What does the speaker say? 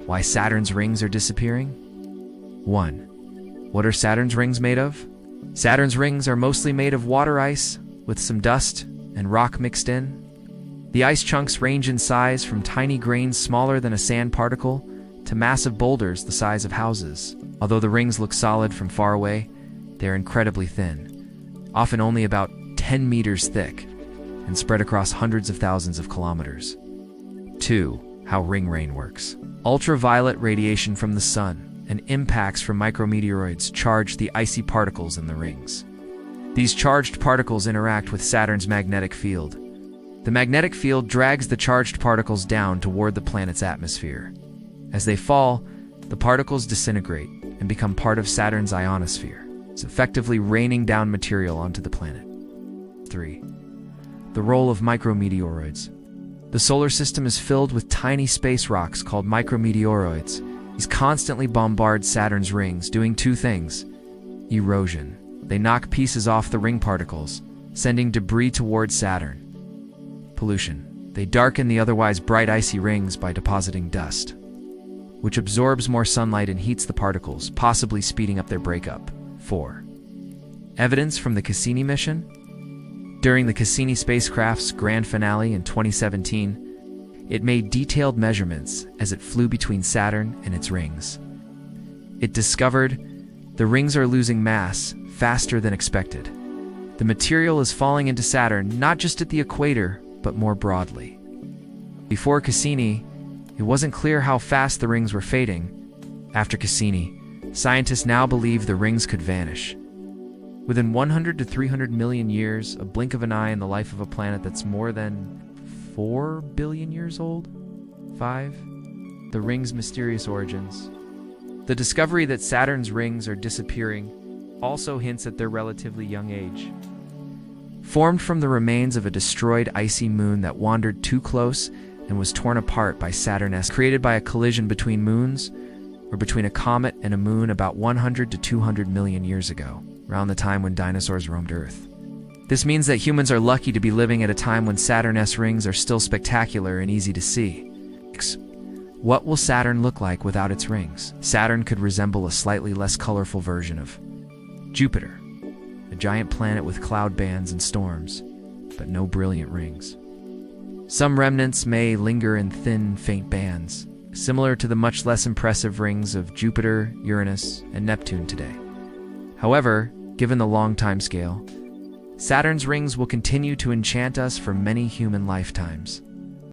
Why Saturn's rings are disappearing? 1. What are Saturn's rings made of? Saturn's rings are mostly made of water ice, with some dust and rock mixed in. The ice chunks range in size from tiny grains smaller than a sand particle to massive boulders the size of houses. Although the rings look solid from far away, they are incredibly thin, often only about 10 meters thick, and spread across hundreds of thousands of kilometers. 2. How ring rain works. Ultraviolet radiation from the sun and impacts from micrometeoroids charge the icy particles in the rings. These charged particles interact with Saturn's magnetic field. The magnetic field drags the charged particles down toward the planet's atmosphere. As they fall, the particles disintegrate and become part of Saturn's ionosphere. It's effectively raining down material onto the planet. 3. The role of micrometeoroids. The solar system is filled with tiny space rocks called micrometeoroids. These constantly bombard Saturn's rings, doing two things. Erosion. They knock pieces off the ring particles, sending debris towards Saturn. Pollution. They darken the otherwise bright icy rings by depositing dust, which absorbs more sunlight and heats the particles, possibly speeding up their breakup. 4. Evidence from the Cassini mission. During the Cassini spacecraft's grand finale in 2017, it made detailed measurements as it flew between Saturn and its rings. It discovered the rings are losing mass faster than expected. The material is falling into Saturn not just at the equator, but more broadly. Before Cassini, it wasn't clear how fast the rings were fading. After Cassini, scientists now believe the rings could vanish. Within 100 to 300 million years, a blink of an eye in the life of a planet that's more than 4 billion years old? 5. The rings' mysterious origins. The discovery that Saturn's rings are disappearing also hints at their relatively young age. Formed from the remains of a destroyed icy moon that wandered too close and was torn apart by Saturn's, created by a collision between moons, or between a comet and a moon about 100 to 200 million years ago, around the time when dinosaurs roamed Earth. This means that humans are lucky to be living at a time when Saturn's rings are still spectacular and easy to see. What will Saturn look like without its rings? Saturn could resemble a slightly less colorful version of Jupiter, a giant planet with cloud bands and storms, but no brilliant rings. Some remnants may linger in thin, faint bands, similar to the much less impressive rings of Jupiter, Uranus, and Neptune today. However, given the long time scale, Saturn's rings will continue to enchant us for many human lifetimes.